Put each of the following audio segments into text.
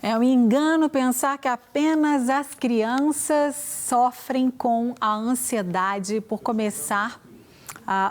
É um engano pensar que apenas as crianças sofrem com a ansiedade por começar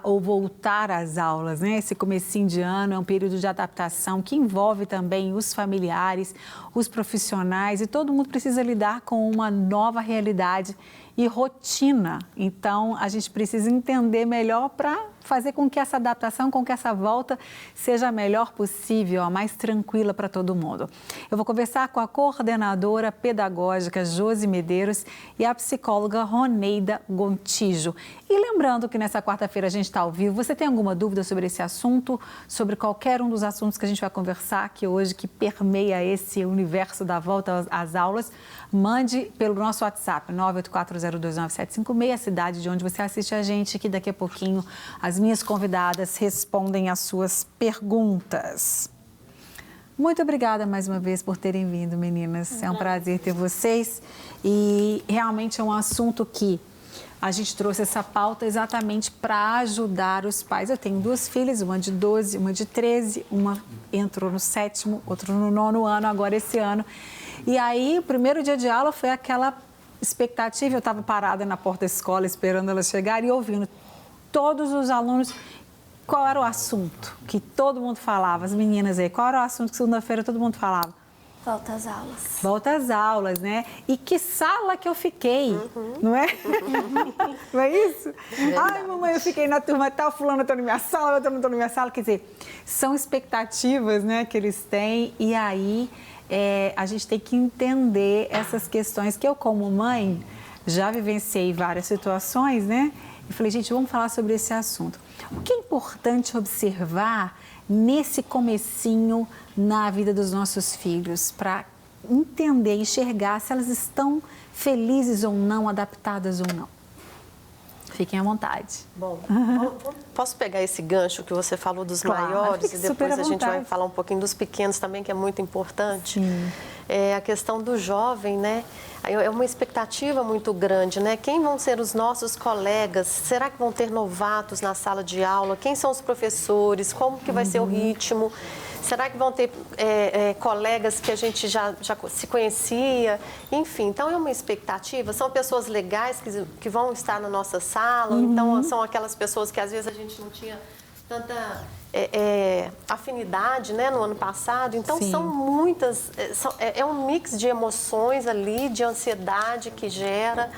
ou voltar às aulas, né? Esse comecinho de ano é um período de adaptação que envolve também os familiares, os profissionais e todo mundo precisa lidar com uma nova realidade e rotina. Então, a gente precisa entender melhor para fazer com que essa adaptação, com que essa volta seja a melhor possível, a mais tranquila para todo mundo. Eu vou conversar com a coordenadora pedagógica Josi Medeiros e a psicóloga Roneida Gontijo. E lembrando que nessa quarta-feira a gente está ao vivo, você tem alguma dúvida sobre esse assunto, sobre qualquer um dos assuntos que a gente vai conversar aqui hoje, que permeia esse universo da volta às aulas, mande pelo nosso WhatsApp, 984029756, a cidade de onde você assiste a gente, que daqui a pouquinho as minhas convidadas respondem às suas perguntas. Muito obrigada mais uma vez por terem vindo, meninas. É um prazer ter vocês e realmente é um assunto que a gente trouxe essa pauta exatamente para ajudar os pais. Eu tenho duas filhas, uma de 12, uma de 13, uma entrou no 7º, outra no 9º ano, agora esse ano. E aí, o primeiro dia de aula foi aquela expectativa, eu estava parada na porta da escola esperando elas chegarem e ouvindo todos os alunos, qual era o assunto que todo mundo falava, as meninas aí, qual era o assunto que segunda-feira todo mundo falava? Volta às aulas. Volta às aulas, né? E que sala que eu fiquei, não é? Não é isso? Ai, mamãe, eu fiquei na turma tal, fulano está na minha sala, outro não está na minha sala. Quer dizer, são expectativas, né, que eles têm e aí a gente tem que entender essas questões que eu, como mãe, já vivenciei várias situações, né? E falei, gente, vamos falar sobre esse assunto. O que é importante observar nesse comecinho na vida dos nossos filhos para entender, enxergar se elas estão felizes ou não, adaptadas ou não? Fiquem à vontade. Bom, posso pegar esse gancho que você falou dos maiores fique e depois a gente vai vontade. falar um pouquinho dos pequenos também, que é muito importante. Sim. A questão do jovem, né? É uma expectativa muito grande, né? Quem vão ser os nossos colegas? Será que vão ter novatos na sala de aula? Quem são os professores? Como que vai ser o ritmo? Será que vão ter colegas que a gente já se conhecia? Enfim, então é uma expectativa. São pessoas legais que vão estar na nossa sala. Então, são aquelas pessoas que às vezes a gente não tinha tanta afinidade, né, no ano passado. Então, Sim. são muitas... É um mix de emoções ali, de ansiedade que gera.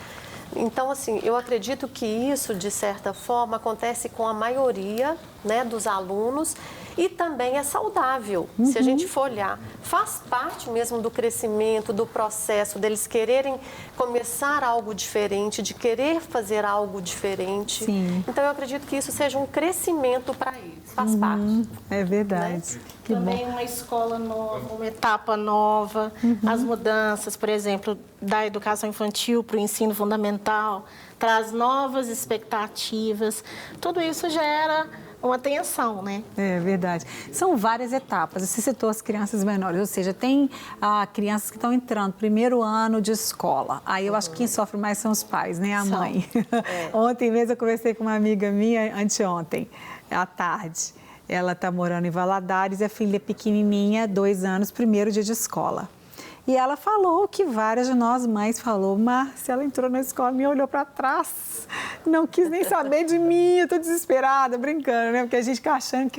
Então, assim, eu acredito que isso, de certa forma, acontece com a maioria, né, dos alunos e também é saudável, se a gente for olhar. Faz parte mesmo do crescimento, do processo, deles quererem começar algo diferente, de querer fazer algo diferente. Sim. Então, eu acredito que isso seja um crescimento para eles, faz parte. É verdade. Né? Que também bom. uma escola nova, uma etapa nova, as mudanças, por exemplo, da educação infantil para o ensino fundamental, traz novas expectativas, tudo isso gera uma tensão, né? É verdade. São várias etapas. Você citou as crianças menores, ou seja, tem crianças que estão entrando primeiro ano de escola. Aí eu acho que quem sofre mais são os pais, né? A mãe. Ontem mesmo eu conversei com uma amiga minha, anteontem, à tarde. Ela está morando em Valadares, a filha pequenininha, 2 anos, primeiro dia de escola. E ela falou que várias de nós mães falou, Márcia, ela entrou na escola, me olhou para trás, não quis nem saber de mim, eu estou desesperada, brincando, né? Porque a gente fica achando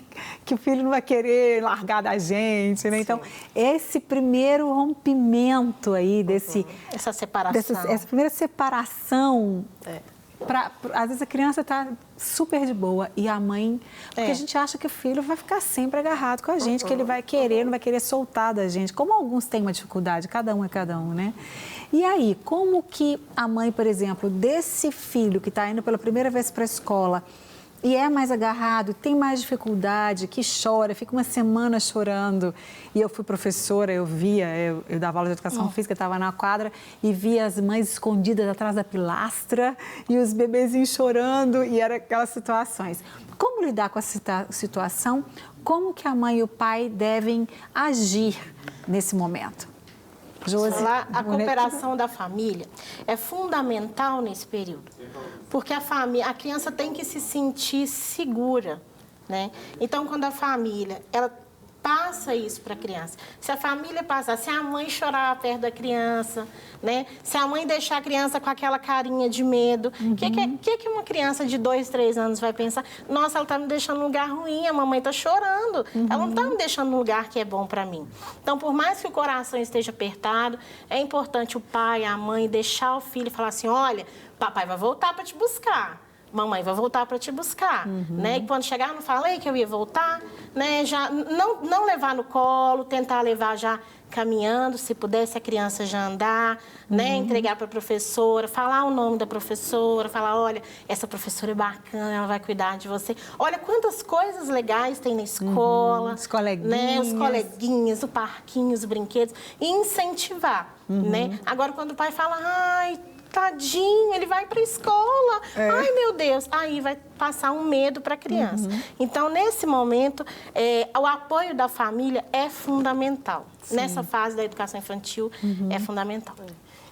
que o filho não vai querer largar da gente, né? Então, esse primeiro rompimento aí Essa separação. essa primeira separação... às vezes a criança está super de boa e a mãe... Porque a gente acha que o filho vai ficar sempre agarrado com a gente, que ele vai querer, não vai querer soltar da gente. Como alguns têm uma dificuldade, cada um é cada um, né? E aí, como que a mãe, por exemplo, desse filho que está indo pela primeira vez para a escola e é mais agarrado, tem mais dificuldade, que chora, fica uma semana chorando. E eu fui professora, eu dava aula de educação física, estava na quadra e via as mães escondidas atrás da pilastra e os bebezinhos chorando e eram aquelas situações. Como lidar com essa situação? Como que a mãe e o pai devem agir nesse momento? Josi, A cooperação da família é fundamental nesse período, porque a criança tem que se sentir segura, né? Então, quando a família ela passa isso para a criança. Se a família passar, se a mãe chorar perto da criança, né? Se a mãe deixar a criança com aquela carinha de medo, o que uma criança de 2, 3 anos vai pensar? Nossa, ela está me deixando num lugar ruim, a mamãe está chorando, ela não está me deixando num lugar que é bom para mim. Então, por mais que o coração esteja apertado, é importante o pai, a mãe, deixar o filho e falar assim, olha, papai vai voltar para te buscar. Mamãe vai voltar para te buscar, né? E quando chegar, não falei que eu ia voltar, né? Já não levar no colo, tentar levar já caminhando, se pudesse a criança já andar, né? Entregar para a professora, falar o nome da professora, falar, olha, essa professora é bacana, ela vai cuidar de você. Olha quantas coisas legais tem na escola, os coleguinhas, né? Os coleguinhas, o parquinho, os brinquedos, e incentivar, né? Agora, quando o pai fala, ai, tadinho, ele vai para a escola. Ai, meu Deus. Aí vai passar um medo para a criança. Então, nesse momento, o apoio da família é fundamental. Sim. Nessa fase da educação infantil, é fundamental.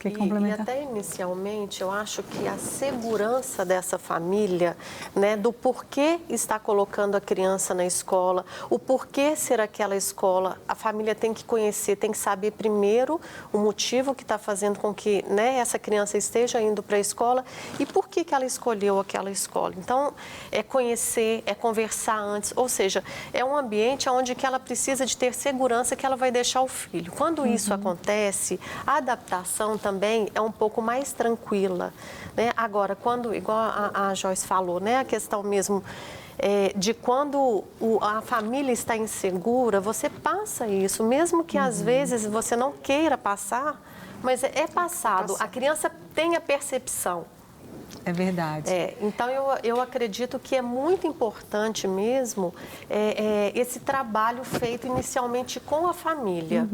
E até inicialmente, eu acho que a segurança dessa família, né, do porquê está colocando a criança na escola, o porquê ser aquela escola, a família tem que conhecer, tem que saber primeiro o motivo que está fazendo com que, né, essa criança esteja indo para a escola e por que ela escolheu aquela escola. Então, é conhecer, é conversar antes, ou seja, é um ambiente onde que ela precisa de ter segurança que ela vai deixar o filho. Quando isso acontece, a adaptação também é um pouco mais tranquila, né? Agora, quando, igual a Joyce falou, né? A questão mesmo de quando a família está insegura, você passa isso, mesmo que às vezes você não queira passar, mas é passado. A criança tem a percepção. É verdade. Então, eu acredito que é muito importante mesmo esse trabalho feito inicialmente com a família.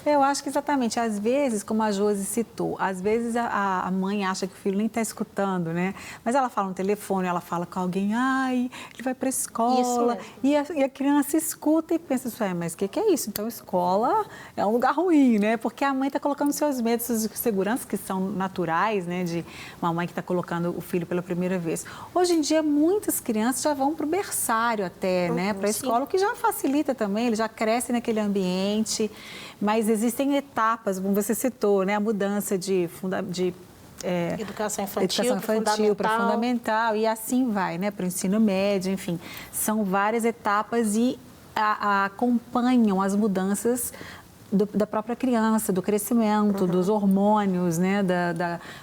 Eu acho que exatamente, às vezes, como a Josi citou, às vezes a mãe acha que o filho nem está escutando, né? Mas ela fala no telefone, ela fala com alguém, ai, ele vai para a escola. E a criança escuta e pensa assim, mas o que é isso? Então, escola é um lugar ruim, né? Porque a mãe está colocando seus medos, suas seguranças que são naturais, né? De uma mãe que está colocando o filho pela primeira vez. Hoje em dia, muitas crianças já vão para o berçário até, né? Para a escola, o que já facilita também, eles já crescem naquele ambiente, mas existem etapas, como você citou, né? A mudança de educação infantil para fundamental e assim vai, né? Para o ensino médio, enfim. São várias etapas e acompanham as mudanças da própria criança, do crescimento, dos hormônios, né,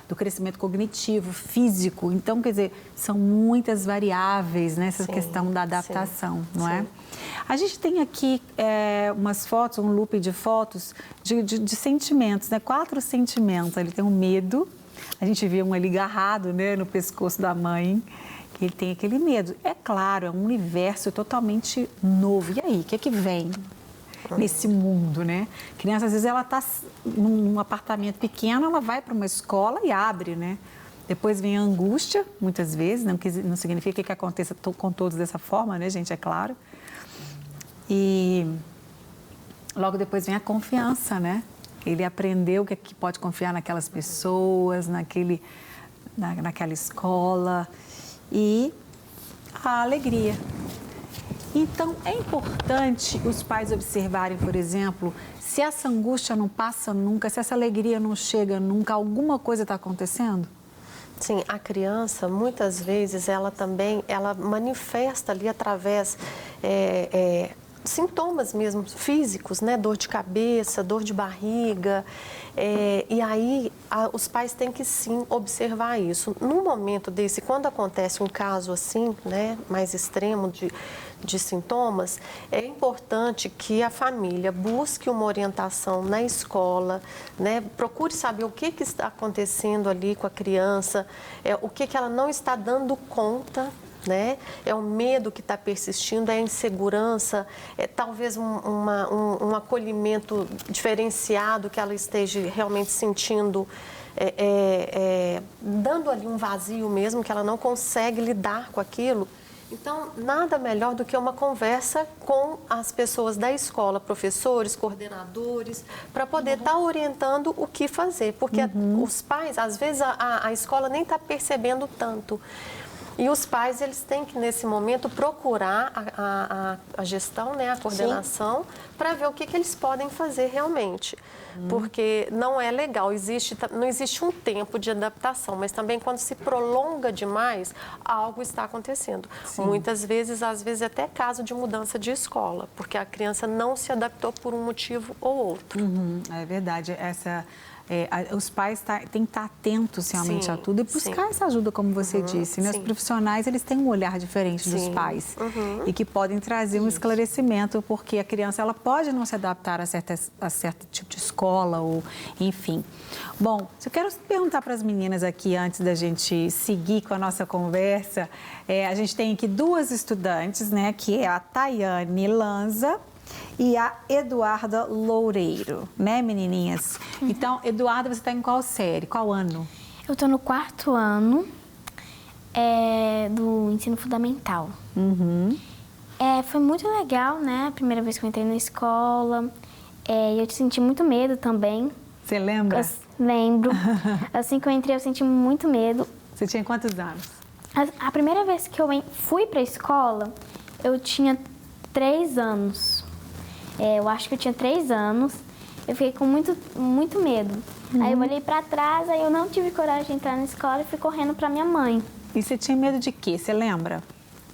do crescimento cognitivo, físico. Então, quer dizer, são muitas variáveis nessa questão da adaptação, não é? A gente tem aqui umas fotos, um loop de fotos de sentimentos, né? 4 sentimentos. Ele tem o medo, a gente vê um ali agarrado, né, no pescoço da mãe, que ele tem aquele medo. É claro, é um universo totalmente novo. E aí, o que é que vem nesse mundo, né? A criança, às vezes, ela está num apartamento pequeno, ela vai para uma escola e abre, né? Depois vem a angústia, muitas vezes, não significa que aconteça com todos dessa forma, né, gente? É claro. E logo depois vem a confiança, né? Ele aprendeu que pode confiar naquelas pessoas, naquela escola e a alegria. Então, é importante os pais observarem, por exemplo, se essa angústia não passa nunca, se essa alegria não chega nunca, alguma coisa está acontecendo? Sim, a criança, muitas vezes, ela manifesta ali através sintomas mesmo físicos, né? Dor de cabeça, dor de barriga. E aí, os pais têm que sim observar isso. No momento desse, quando acontece um caso assim, né, mais extremo de sintomas, é importante que a família busque uma orientação na escola, né? Procure saber o que está acontecendo ali com a criança, o que ela não está dando conta, né? É o medo que está persistindo, é a insegurança, talvez um acolhimento diferenciado que ela esteja realmente sentindo, dando ali um vazio mesmo, que ela não consegue lidar com aquilo. Então, nada melhor do que uma conversa com as pessoas da escola, professores, coordenadores, para poder estar orientando o que fazer, porque os pais, às vezes, a escola nem está percebendo tanto. E os pais, eles têm que, nesse momento, procurar a gestão, né, a coordenação, para ver o que eles podem fazer realmente. Porque não é legal, não existe um tempo de adaptação, mas também quando se prolonga demais, algo está acontecendo. Sim. Muitas vezes, às vezes até caso de mudança de escola, porque a criança não se adaptou por um motivo ou outro. É verdade, os pais têm que estar atentos realmente a tudo e buscar essa ajuda, como você disse, né? Os profissionais, eles têm um olhar diferente dos pais e que podem trazer um esclarecimento, porque a criança, ela pode não se adaptar a certo tipo de escola ou enfim. Bom, eu quero perguntar para as meninas aqui, antes da gente seguir com a nossa conversa, a gente tem aqui duas estudantes, né? Que é a Tayane Lanza e a Eduarda Loureiro, né, menininhas? Então, Eduarda, você está em qual série, qual ano? Eu estou no 4º ano do ensino fundamental. Foi muito legal, né? A primeira vez que eu entrei na escola. Eu senti muito medo também. Você lembra? Lembro. Assim que eu entrei, eu senti muito medo. Você tinha quantos anos? A primeira vez que eu fui para a escola, eu tinha 3 anos. Eu acho que eu tinha 3 anos. Eu fiquei com muito medo. Aí eu olhei para trás, aí eu não tive coragem de entrar na escola e fui correndo para minha mãe. E você tinha medo de quê? Você lembra?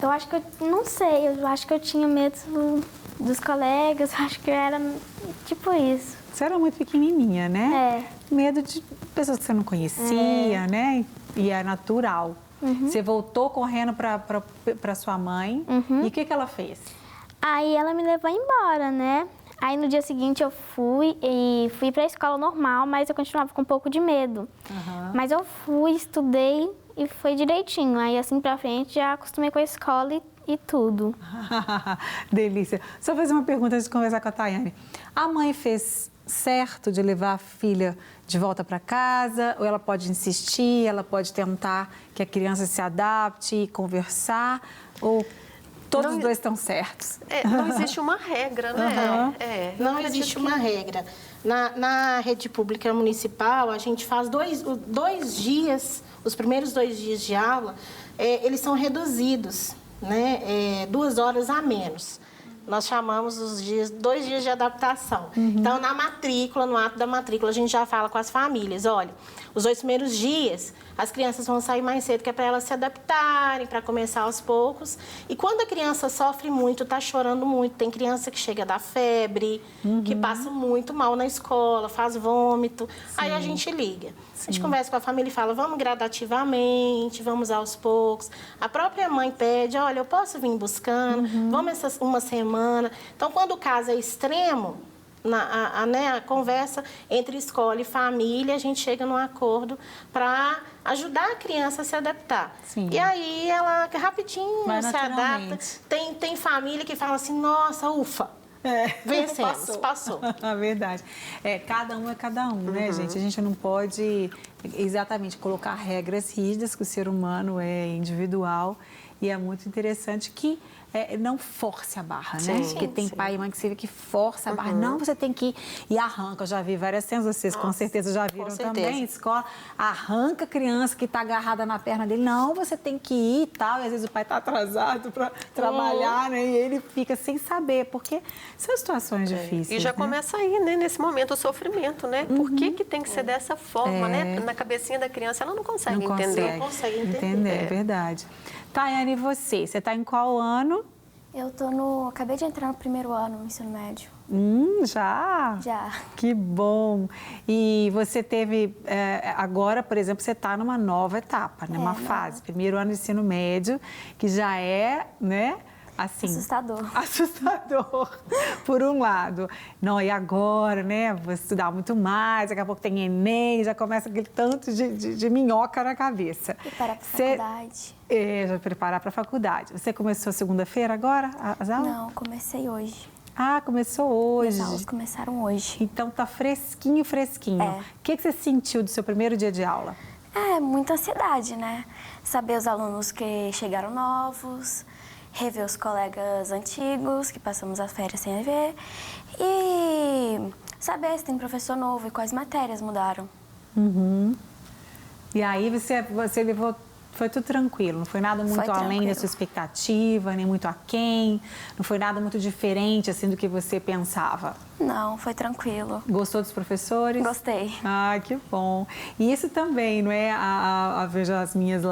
Eu acho que não sei, eu acho que eu tinha medo dos colegas, acho que eu era tipo isso. Você era muito pequenininha, né? Medo de pessoas que você não conhecia, né? E é natural. Você voltou correndo para sua mãe e o que ela fez? Aí ela me levou embora, né? Aí no dia seguinte eu fui para a escola normal, mas eu continuava com um pouco de medo. Mas eu fui, estudei e foi direitinho. Aí assim pra frente já acostumei com a escola e tudo. Delícia. Só fazer uma pergunta antes de conversar com a Tayane. A mãe fez certo de levar a filha de volta para casa? Ou ela pode insistir, ela pode tentar que a criança se adapte e conversar? Ou todos os dois estão certos? Não existe uma regra, né? Não existe uma regra. Na rede pública municipal, a gente faz 2 dias, os primeiros 2 dias de aula, eles são reduzidos, né? 2 horas a menos. Nós chamamos os 2 dias de adaptação. Então, na matrícula, no ato da matrícula, a gente já fala com as famílias, olha, os 2 primeiros dias, as crianças vão sair mais cedo, que é para elas se adaptarem, para começar aos poucos. E quando a criança sofre muito, está chorando muito, tem criança que chega a dar febre, que passa muito mal na escola, faz vômito, aí a gente liga. A gente conversa com a família e fala, vamos gradativamente, vamos aos poucos. A própria mãe pede, olha, eu posso vir buscando, vamos uma semana. Então, quando o caso é extremo, a conversa entre escola e família, a gente chega num acordo para ajudar a criança a se adaptar. E aí ela rapidinho se adapta. Tem família que fala assim, nossa, ufa, vencemos, passou. Verdade. Cada um é cada um, né, gente? A gente não pode exatamente colocar regras rígidas, que o ser humano é individual. E é muito interessante que não force a barra, né? Porque tem pai e mãe que se vê que força a barra. Não, você tem que ir e arranca. Eu já vi várias cenas, vocês com certeza já viram também. Escola, arranca a criança que está agarrada na perna dele. Não, você tem que ir e tal. E às vezes o pai está atrasado para trabalhar, né? E ele fica sem saber, porque são situações difíceis. E já começa aí, né? Nesse momento, o sofrimento, né? Por que tem que ser dessa forma, né? Na cabecinha da criança, ela não consegue entender. Não consegue entender. É verdade. Tayane, e você? Você está em qual ano? Eu acabei de entrar no 1º ano no ensino médio. Já? Já. Que bom. E você teve, agora, por exemplo, você está numa nova etapa, né? Uma fase, 1º ano de ensino médio, que já é, né? Assim, assustador, por um lado. Não, e agora, né? Vou estudar muito mais, daqui a pouco tem Enem, já começa aquele tanto de minhoca na cabeça. Preparar para a faculdade. Já preparar para a faculdade. Você começou segunda-feira agora, as aulas? Não, comecei hoje. Ah, começou hoje. As aulas começaram hoje. Então tá fresquinho. O que você sentiu do seu primeiro dia de aula? Muita ansiedade, né? Saber os alunos que chegaram novos, rever os colegas antigos, que passamos as férias sem ver, e saber se tem professor novo e quais matérias mudaram. E aí você levou Foi tudo tranquilo, não foi nada muito além da sua expectativa, nem muito aquém, não foi nada muito diferente assim do que você pensava? Não, foi tranquilo. Gostou dos professores? Gostei. Ah, que bom. E isso também, não é? Veja as minhas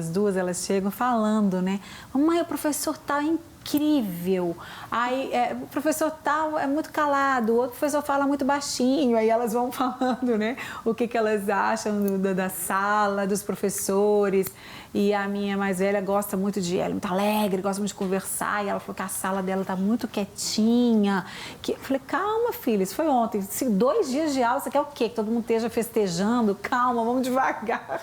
duas, elas chegam falando, né? Mamãe, o professor tá incrível. Aí, o professor tal é muito calado, o outro professor fala muito baixinho. Aí elas vão falando, né? O que elas acham da sala, dos professores. E a minha mais velha gosta muito ela é muito alegre, gosta muito de conversar. E ela falou que a sala dela tá muito quietinha. Eu falei, calma, filha, isso foi ontem. 2 dias de aula, você quer o quê? Que todo mundo esteja festejando? Calma, vamos devagar.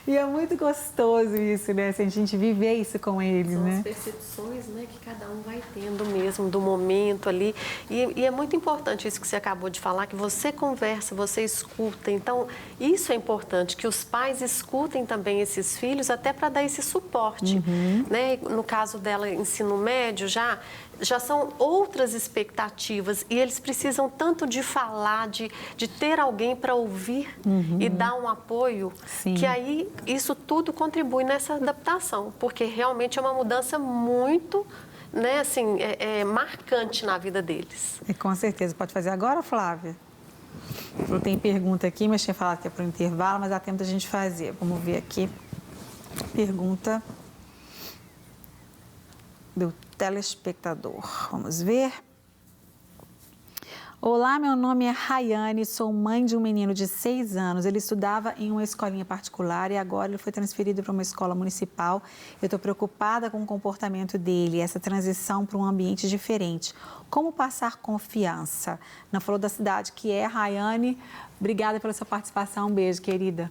E é muito gostoso isso, né? Se a gente viver isso com eles, São né? as percepções, né, que cada um vai tendo mesmo do momento ali. E é muito importante isso que você acabou de falar, que você conversa, você escuta. Então, isso é importante, que os pais escutem também esses filhos, até para dar esse suporte. Né? No caso dela, ensino médio, já são outras expectativas e eles precisam tanto de falar, de ter alguém para ouvir e dar um apoio, Sim. que aí isso tudo contribui nessa adaptação, porque realmente é uma mudança muito, né, assim, marcante na vida deles. Com certeza. Pode fazer agora, Flávia? Não tem pergunta aqui, mas tinha falado que é para o intervalo, mas dá tempo da gente fazer. Vamos ver aqui. Pergunta do telespectador. Vamos ver. Olá, meu nome é Rayane, sou mãe de um menino de 6 anos. Ele estudava em uma escolinha particular e agora ele foi transferido para uma escola municipal. Eu estou preocupada com o comportamento dele, essa transição para um ambiente diferente. Como passar confiança? Não falou da cidade que é, Rayane. Obrigada pela sua participação. Um beijo, querida.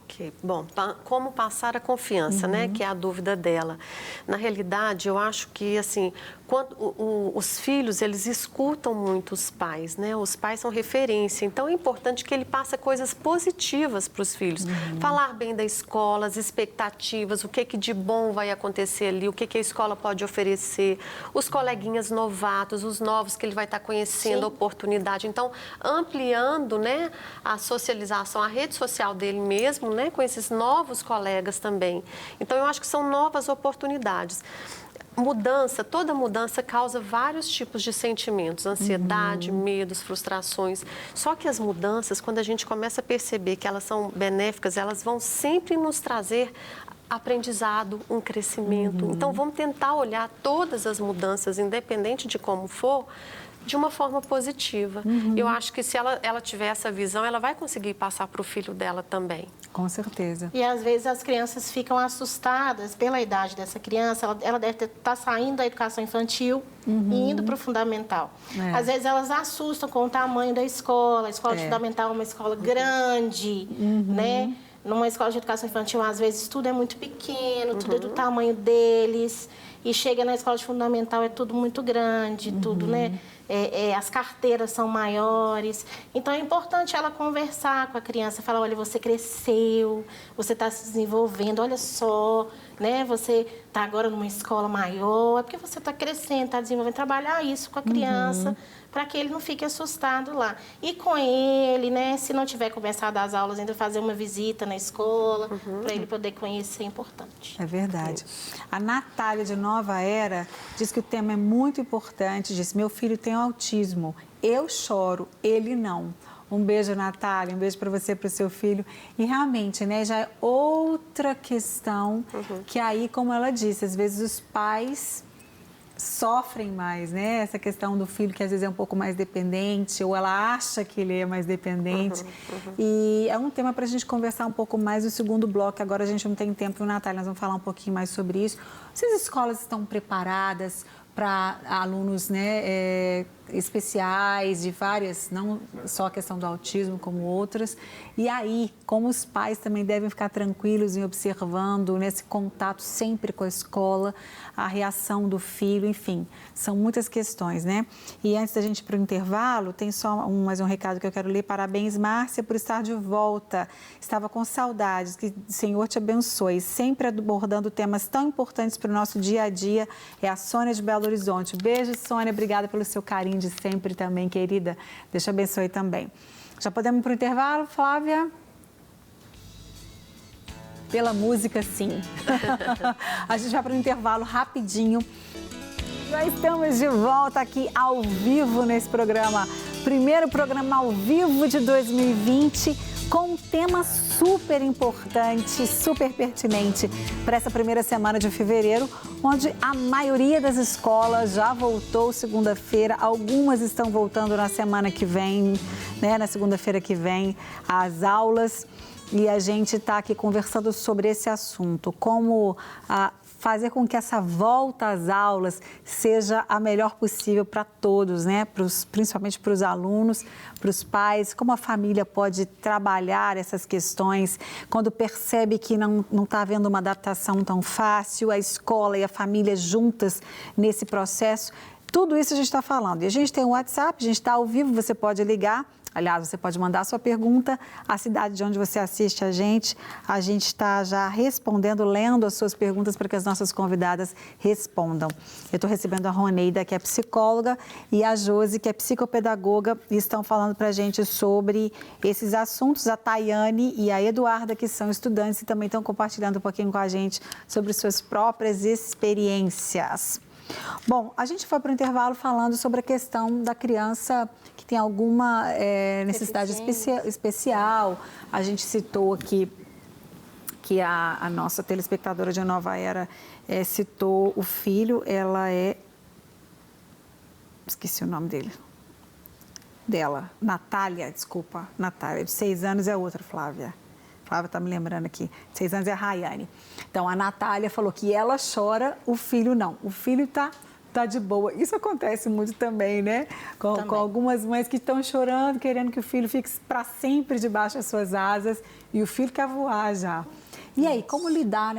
Ok, bom, como passar a confiança, né, que é a dúvida dela. Na realidade, eu acho que, assim, quando os filhos, eles escutam muito os pais, né, os pais são referência, então é importante que ele passe coisas positivas para os filhos. Falar bem da escola, as expectativas, o que de bom vai acontecer ali, o que a escola pode oferecer, os coleguinhas novatos, os novos que ele vai estar conhecendo, a oportunidade. Então, ampliando, né, a socialização, a rede social dele mesmo, né, com esses novos colegas também. Então, eu acho que são novas oportunidades. Mudança, toda mudança causa vários tipos de sentimentos, ansiedade, medos, frustrações. Só que as mudanças, quando a gente começa a perceber que elas são benéficas, elas vão sempre nos trazer aprendizado, um crescimento. Então, vamos tentar olhar todas as mudanças, independente de como for, de uma forma positiva. Eu acho que se ela tiver essa visão, ela vai conseguir passar para o filho dela também. Com certeza. E às vezes as crianças ficam assustadas pela idade dessa criança. Ela deve estar saindo da educação infantil e indo para o fundamental. Às vezes elas assustam com o tamanho da escola. A escola fundamental é uma escola grande, né? Numa escola de educação infantil, às vezes, tudo é muito pequeno, tudo é do tamanho deles. E chega na escola de fundamental, é tudo muito grande, tudo, né? As carteiras são maiores. Então, é importante ela conversar com a criança, falar, olha, você cresceu, você está se desenvolvendo, olha só, né? Você está agora numa escola maior, é porque você está crescendo, está desenvolvendo. Trabalhar isso com a criança, para que ele não fique assustado lá. E com ele, né? Se não tiver começado as aulas, ainda fazer uma visita na escola, para ele poder conhecer, é importante. É verdade. A Natália, de Nova Era, diz que o tema é muito importante. Diz, meu filho tem autismo, eu choro, ele não. Um beijo, Natália, um beijo para você e para o seu filho. E realmente, né, já é outra questão que aí, como ela disse, às vezes os pais sofrem mais, né? Essa questão do filho que às vezes é um pouco mais dependente ou ela acha que ele é mais dependente. E é um tema para a gente conversar um pouco mais no segundo bloco. Agora a gente não tem tempo, Natália, nós vamos falar um pouquinho mais sobre isso. Se as escolas estão preparadas para alunos, né, especiais, de várias, não só a questão do autismo, como outras. E aí, como os pais também devem ficar tranquilos em observando nesse contato sempre com a escola, a reação do filho, enfim, são muitas questões, né? E antes da gente ir para o intervalo, tem só mais um recado que eu quero ler. Parabéns, Márcia, por estar de volta. Estava com saudades, que o Senhor te abençoe. Sempre abordando temas tão importantes para o nosso dia a dia. É a Sônia de Belo Horizonte. Beijo, Sônia. Obrigada pelo seu carinho de sempre também, querida. Deus te abençoe também. Já podemos ir para o intervalo, Flávia? pela música, sim. A gente vai para um intervalo rapidinho. Já estamos de volta aqui ao vivo nesse programa. Primeiro programa ao vivo de 2020, com um tema super importante, super pertinente para essa primeira semana de fevereiro, onde a maioria das escolas já voltou segunda-feira, algumas estão voltando na semana que vem, né, na segunda-feira que vem, às aulas. E a gente está aqui conversando sobre esse assunto, como fazer com que essa volta às aulas seja a melhor possível para todos, né? Principalmente para os alunos, para os pais, como a família pode trabalhar essas questões quando percebe que não está havendo uma adaptação tão fácil, a escola e a família juntas nesse processo. Tudo isso a gente está falando. E a gente tem um WhatsApp, a gente está ao vivo, você pode ligar. Aliás, você pode mandar a sua pergunta, a cidade de onde você assiste a gente está já respondendo, lendo as suas perguntas para que as nossas convidadas respondam. Eu estou recebendo a Roneida, que é psicóloga, e a Josi, que é psicopedagoga, e estão falando para a gente sobre esses assuntos. A Tayane e a Eduarda, que são estudantes e também estão compartilhando um pouquinho com a gente sobre suas próprias experiências. Bom, a gente foi para o intervalo falando sobre a questão da criança que tem alguma necessidade especial. A gente citou aqui que a nossa telespectadora de Nova Era citou o filho, ela esqueci o nome dela, Natália, desculpa, Natália, de 6 anos é outra, Flávia. Flávia está me lembrando aqui, 6 anos é a Rayane. Então, a Natália falou que ela chora, o filho não. O filho está de boa. Isso acontece muito também, né? Com algumas mães que estão chorando, querendo que o filho fique para sempre debaixo das suas asas e o filho quer voar já. E aí, como lidar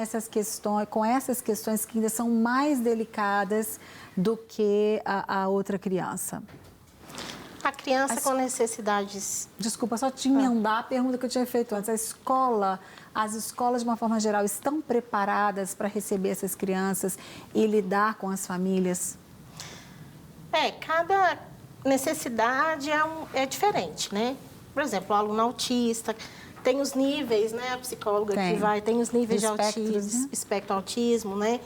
com essas questões que ainda são mais delicadas do que a outra criança? A criança com necessidades... Desculpa, só te emendar a pergunta que eu tinha feito antes. As escolas, de uma forma geral, estão preparadas para receber essas crianças e lidar com as famílias? Cada necessidade é diferente, né? Por exemplo, o aluno autista, tem os níveis, né? A psicóloga tem os níveis de autismo, né? Espectro autismo, né?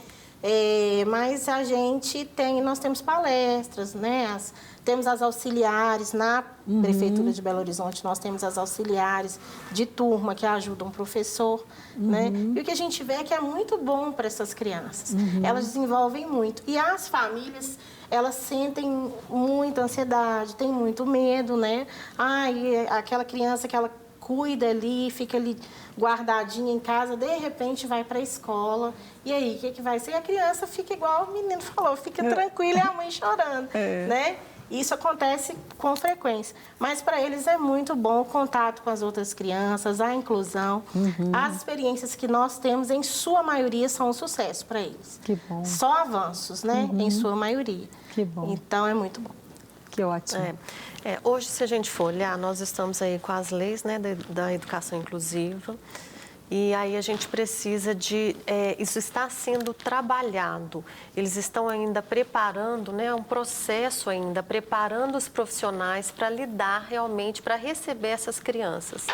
Mas nós temos palestras, né? Temos as auxiliares na Prefeitura de Belo Horizonte, nós temos as auxiliares de turma que ajudam o professor, né? E o que a gente vê é que é muito bom para essas crianças. Elas desenvolvem muito. E as famílias, elas sentem muita ansiedade, têm muito medo, né? Aquela criança que ela cuida ali, fica ali guardadinha em casa, de repente vai para a escola. E aí, o que vai ser? A criança fica igual o menino falou, fica tranquila e a mãe chorando, né? Isso acontece com frequência. Mas para eles é muito bom o contato com as outras crianças, a inclusão. As experiências que nós temos, em sua maioria, são um sucesso para eles. Que bom. Só avanços, né? Em sua maioria. Que bom. Então, é muito bom. Que ótimo. Hoje, se a gente for olhar, nós estamos aí com as leis, né, da educação inclusiva. E aí a gente precisa isso está sendo trabalhado. Eles estão ainda preparando, né, um processo ainda, preparando os profissionais para lidar realmente, para receber essas crianças.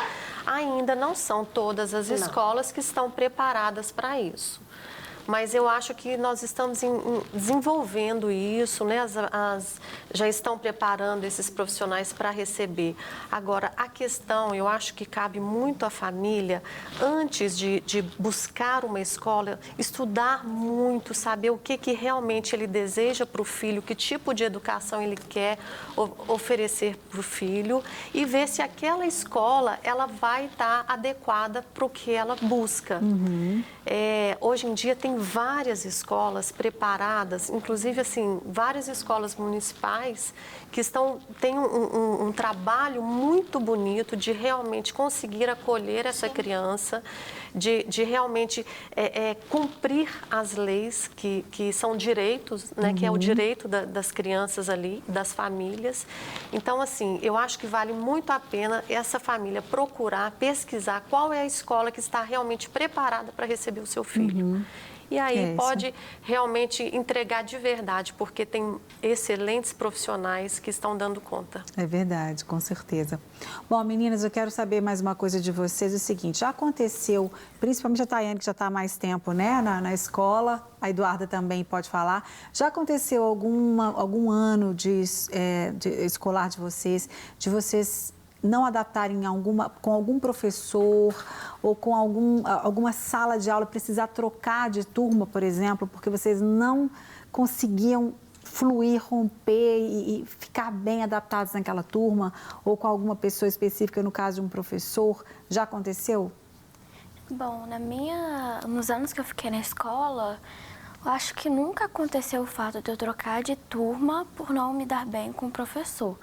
Ainda não são todas as escolas que estão preparadas para isso. Mas eu acho que nós estamos desenvolvendo isso, né? Já estão preparando esses profissionais para receber. Agora, a questão, eu acho que cabe muito à família, antes de buscar uma escola, estudar muito, saber o que realmente ele deseja para o filho, que tipo de educação ele quer oferecer para o filho e ver se aquela escola ela vai estar adequada para o que ela busca. Hoje em dia tem várias escolas preparadas, inclusive assim, várias escolas municipais que têm um trabalho muito bonito de realmente conseguir acolher essa criança, de realmente cumprir as leis que são direitos, né, que é o direito das crianças ali, das famílias. Então, assim, eu acho que vale muito a pena essa família procurar, pesquisar qual é a escola que está realmente preparada para receber o seu filho. E aí pode realmente entregar de verdade, porque tem excelentes profissionais que estão dando conta. É verdade, com certeza. Bom, meninas, eu quero saber mais uma coisa de vocês, o seguinte, já aconteceu principalmente a Tayane, que já está há mais tempo, né, na escola, a Eduarda também pode falar. Já aconteceu algum ano de escolar de vocês não adaptarem com algum professor ou com alguma sala de aula, precisar trocar de turma, por exemplo, porque vocês não conseguiam fluir, romper e ficar bem adaptados naquela turma, ou com alguma pessoa específica, no caso de um professor? Já aconteceu? Bom, nos anos que eu fiquei na escola, eu acho que nunca aconteceu o fato de eu trocar de turma por não me dar bem com o professor.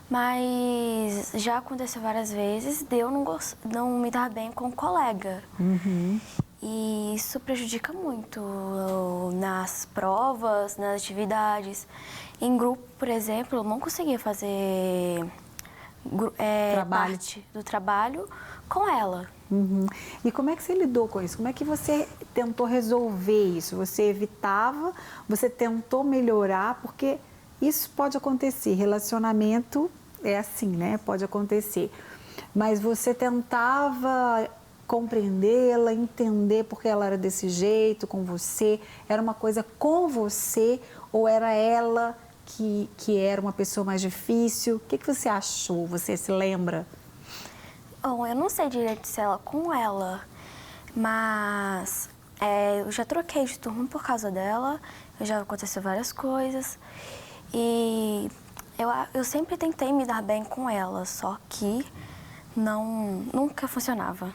Mas já aconteceu várias vezes de eu não me dar bem com o colega. E isso prejudica muito nas provas, nas atividades. Em grupo, por exemplo, eu não conseguia fazer parte do trabalho com ela. E como é que você lidou com isso? Como é que você tentou resolver isso? Você evitava, você tentou melhorar, porque isso pode acontecer, relacionamento é assim, né? Pode acontecer. Mas você tentava compreendê-la, entender porque ela era desse jeito com você? Era uma coisa com você ou era ela que era uma pessoa mais difícil? O que você achou? Você se lembra? Bom, eu não sei direito se ela com ela, mas eu já troquei de turma por causa dela, já aconteceu várias coisas e eu sempre tentei me dar bem com ela, só que nunca funcionava.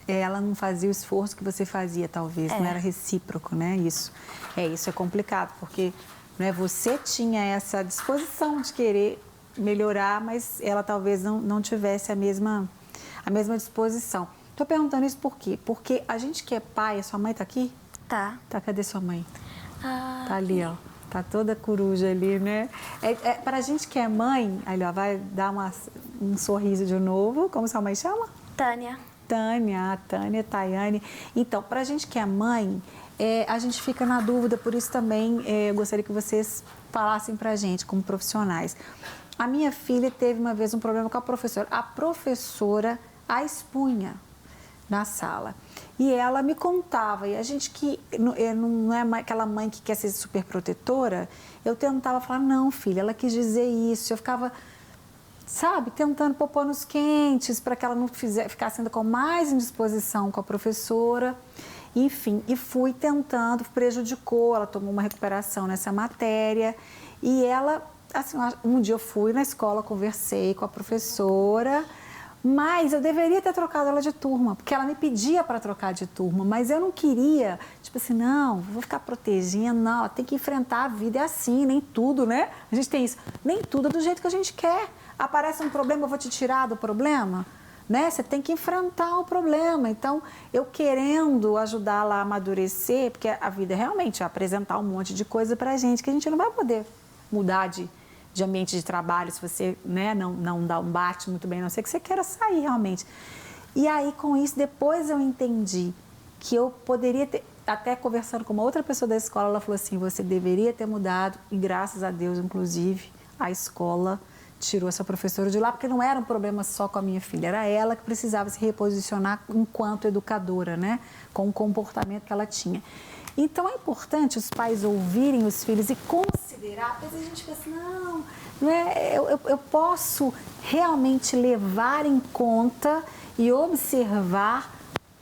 Ela não fazia o esforço que você fazia, talvez, não era recíproco, né? Isso é complicado, porque, né, você tinha essa disposição de querer melhorar, mas ela talvez não tivesse a mesma disposição. Estou perguntando isso por quê? Porque a gente que é pai, a sua mãe está aqui? Tá. Tá, cadê sua mãe? Tá ali, ó. Tá toda coruja ali, né? Para a gente que é mãe, ali, ó, vai dar um sorriso de novo. Como sua mãe chama? Tânia. Tânia, Tayane. Então, para a gente que é mãe, a gente fica na dúvida, por isso também eu gostaria que vocês falassem para a gente, como profissionais. A minha filha teve uma vez um problema com a professora. A professora a expunha na sala. E ela me contava, e a gente que não é aquela mãe que quer ser super protetora, eu tentava falar, não, filha, ela quis dizer isso. Eu ficava, sabe, tentando pôr panos quentes para que ela não ficasse ainda com mais indisposição com a professora. Enfim, e fui tentando, prejudicou, ela tomou uma recuperação nessa matéria. E ela, assim, um dia eu fui na escola, conversei com a professora, mas eu deveria ter trocado ela de turma, porque ela me pedia para trocar de turma, mas eu não queria, tipo assim, não, vou ficar protegendo, não, tem que enfrentar a vida, é assim, nem tudo, né? A gente tem isso, nem tudo é do jeito que a gente quer. Aparece um problema, eu vou te tirar do problema, né? Você tem que enfrentar o problema. Então, eu querendo ajudá-la a amadurecer, porque a vida realmente é apresentar um monte de coisa pra gente que a gente não vai poder mudar de ambiente de trabalho, se você, né, não bate muito bem, a não ser que você queira sair realmente. E aí, com isso, depois eu entendi que eu poderia ter, até conversando com uma outra pessoa da escola, ela falou assim, você deveria ter mudado, e graças a Deus, inclusive, a escola tirou essa professora de lá, porque não era um problema só com a minha filha, era ela que precisava se reposicionar enquanto educadora, né, com o comportamento que ela tinha. Então, é importante os pais ouvirem os filhos e considerar, às vezes a gente pensa assim, não é, eu posso realmente levar em conta e observar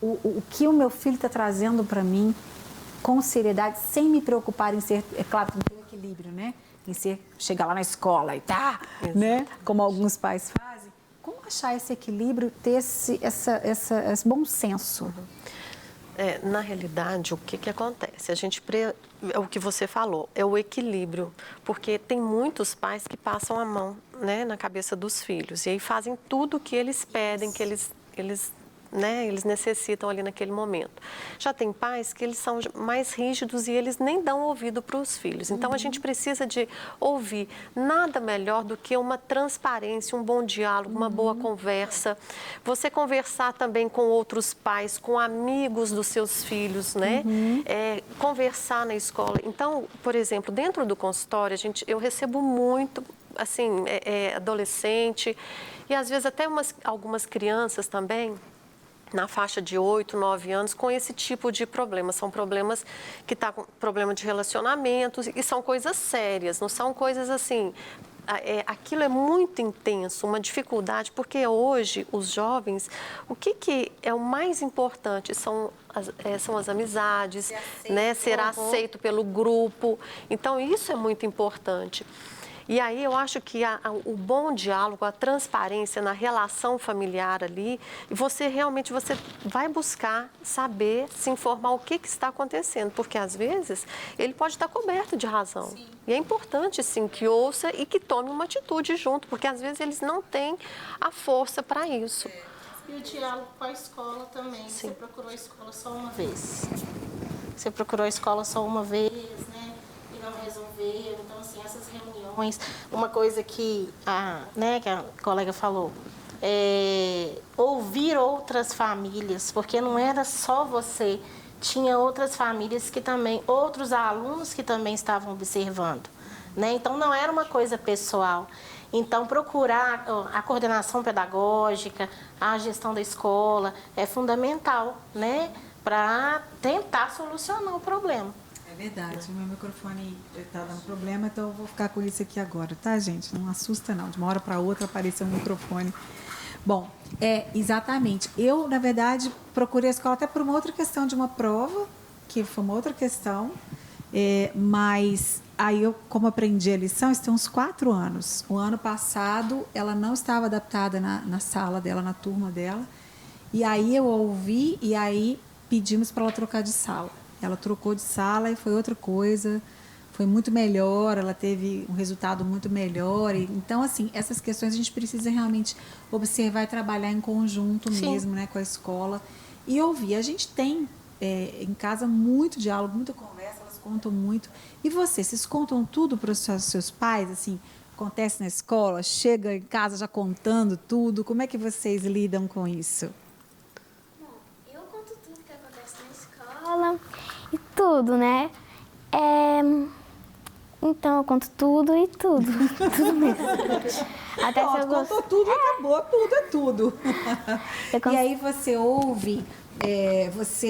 o que o meu filho está trazendo para mim com seriedade, sem me preocupar em ser, é claro, tem um equilíbrio, né? Em chegar lá na escola e né? Como alguns pais fazem. Como achar esse equilíbrio, ter esse bom senso? Na realidade, o que acontece? É o que você falou, é o equilíbrio, porque tem muitos pais que passam a mão, né, na cabeça dos filhos e aí fazem tudo o que eles pedem, que eles necessitam ali naquele momento. Já tem pais que eles são mais rígidos e eles nem dão ouvido para os filhos. Então, a gente precisa de ouvir nada melhor do que uma transparência, um bom diálogo, uma boa conversa. Você conversar também com outros pais, com amigos dos seus filhos, né? Conversar na escola. Então, por exemplo, dentro do consultório, eu recebo muito, assim, adolescente e às vezes até algumas crianças também, na faixa de 8, 9 anos com esse tipo de problema. São problemas que estão com problema de relacionamentos e são coisas sérias, não são coisas assim... aquilo é muito intenso, uma dificuldade, porque hoje os jovens, o que é o mais importante são as amizades, né? Ser aceito pelo grupo. Então, isso é muito importante. E aí eu acho que o bom diálogo, a transparência na relação familiar ali, você realmente vai buscar saber, se informar o que está acontecendo, porque às vezes ele pode estar coberto de razão. Sim. E é importante sim que ouça e que tome uma atitude junto, porque às vezes eles não têm a força para isso. E o diálogo com a escola também. Sim. Você procurou a escola só uma vez. Você procurou a escola só uma vez, né? E não resolveu. Então, assim, essas reuniões, uma coisa que a colega falou, ouvir outras famílias, porque não era só você, tinha outras famílias que também, outros alunos que também estavam observando, né? Então, não era uma coisa pessoal. Então, procurar a coordenação pedagógica, a gestão da escola é fundamental, né? Para tentar solucionar o problema. É verdade, o meu microfone está dando problema, então eu vou ficar com isso aqui agora, tá, gente? Não assusta não, de uma hora para outra apareceu um microfone. Bom, exatamente. Eu, na verdade, procurei a escola até por uma outra questão de uma prova, que foi uma outra questão, mas aí eu, como aprendi a lição, isso tem uns 4 anos. O ano passado, ela não estava adaptada na sala dela, na turma dela, e aí eu ouvi e aí pedimos para ela trocar de sala. Ela trocou de sala e foi outra coisa, foi muito melhor, ela teve um resultado muito melhor. Então, assim, essas questões a gente precisa realmente observar e trabalhar em conjunto mesmo, né, com a escola. E ouvir. A gente tem em casa muito diálogo, muita conversa, elas contam muito. E vocês contam tudo para os seus pais? Assim, acontece na escola, chega em casa já contando tudo. Como é que vocês lidam com isso? Eu conto tudo que acontece na escola e tudo, né? Então eu conto tudo e tudo. Tudo mesmo. Até se eu Contou tudo, acabou, tudo é tudo. E aí você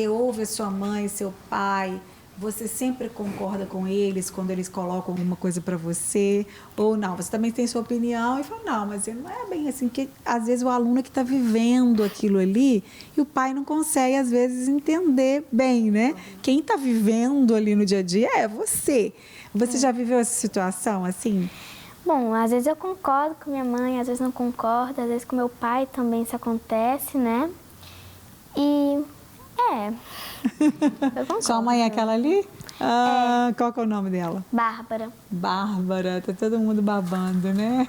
ouve a sua mãe, seu pai, você sempre concorda com eles quando eles colocam alguma coisa para você? Ou não? Você também tem sua opinião e fala, não, mas não é bem assim, porque às vezes o aluno é que está vivendo aquilo ali e o pai não consegue, às vezes, entender bem, né? Quem está vivendo ali no dia a dia é você. Você já viveu essa situação assim? Bom, às vezes eu concordo com minha mãe, às vezes não concordo, às vezes com meu pai também isso acontece, né? E eu concordo. Sua mãe é aquela ali? Qual que é o nome dela? Bárbara. Bárbara, tá todo mundo babando, né?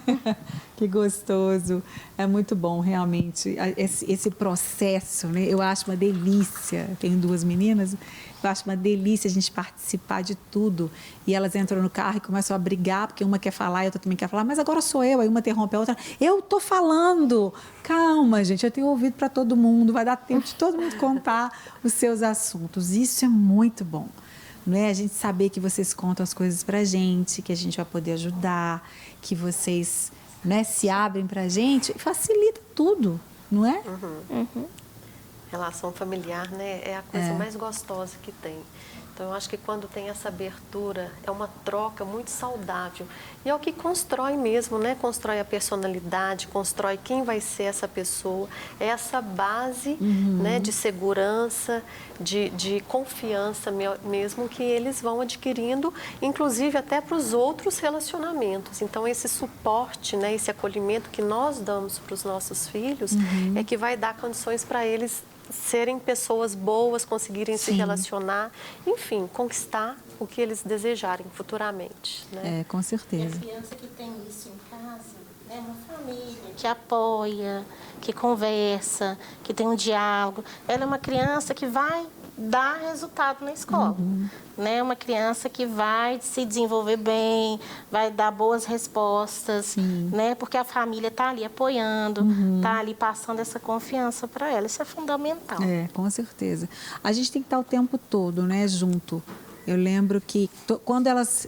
Que gostoso. É muito bom, realmente, esse processo, né? Eu acho uma delícia. Tenho 2 meninas, eu acho uma delícia a gente participar de tudo. E elas entram no carro e começam a brigar, porque uma quer falar e a outra também quer falar, mas agora sou eu. Aí uma interrompe a outra. Eu tô falando. Calma, gente, eu tenho ouvido para todo mundo. Vai dar tempo de todo mundo contar os seus assuntos. Isso é muito bom. Não é? A gente saber que vocês contam as coisas pra gente, que a gente vai poder ajudar, que vocês, né, se abrem pra gente, facilita tudo, não é? Relação familiar, né, é a coisa mais gostosa que tem. Então, eu acho que quando tem essa abertura, é uma troca muito saudável. E é o que constrói mesmo, né? Constrói a personalidade, constrói quem vai ser essa pessoa. É essa base né, de segurança, de confiança mesmo que eles vão adquirindo, inclusive até para os outros relacionamentos. Então, esse suporte, né, esse acolhimento que nós damos para os nossos filhos é que vai dar condições para eles serem pessoas boas, conseguirem se relacionar, enfim, conquistar o que eles desejarem futuramente. Né? Com certeza. E a criança que tem isso em casa, é uma família que apoia, que conversa, que tem um diálogo. Ela é uma criança que vai dar resultado na escola. Né? Uma criança que vai se desenvolver bem, vai dar boas respostas, né? Porque a família está ali apoiando, está ali passando essa confiança para ela. Isso é fundamental. Com certeza. A gente tem que estar o tempo todo, né, junto. Eu lembro que quando elas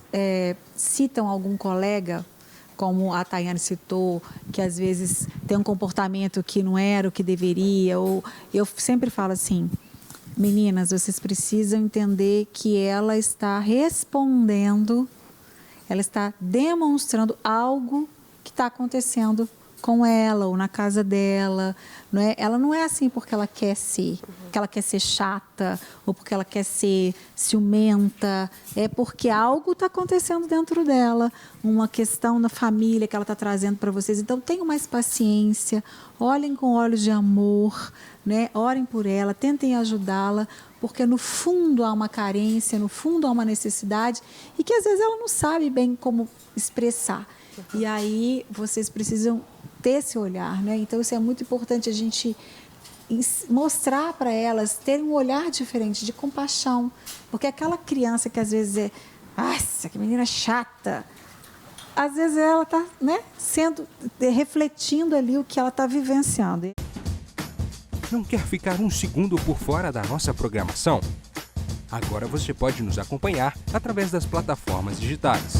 citam algum colega, como a Tayane citou, que às vezes tem um comportamento que não era o que deveria, ou eu sempre falo assim, meninas, vocês precisam entender que ela está respondendo, ela está demonstrando algo que está acontecendo com ela ou na casa dela, não é? Ela não é assim porque ela quer ser, porque ela quer ser chata ou porque ela quer ser ciumenta, é porque algo está acontecendo dentro dela, uma questão na família que ela está trazendo para vocês. Então tenham mais paciência, olhem com olhos de amor, né? Orem por ela, tentem ajudá-la, porque no fundo há uma carência, no fundo há uma necessidade e que às vezes ela não sabe bem como expressar. E aí vocês precisam ter esse olhar, né? Então isso é muito importante a gente mostrar para elas terem um olhar diferente, de compaixão, porque aquela criança que às vezes é, nossa, que menina chata, às vezes ela está, né, refletindo ali o que ela está vivenciando. Não quer ficar um segundo por fora da nossa programação? Agora você pode nos acompanhar através das plataformas digitais.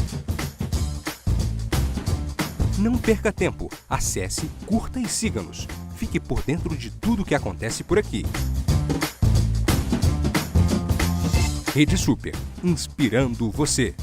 Não perca tempo, acesse, curta e siga-nos. Fique por dentro de tudo o que acontece por aqui. Rede Super, inspirando você.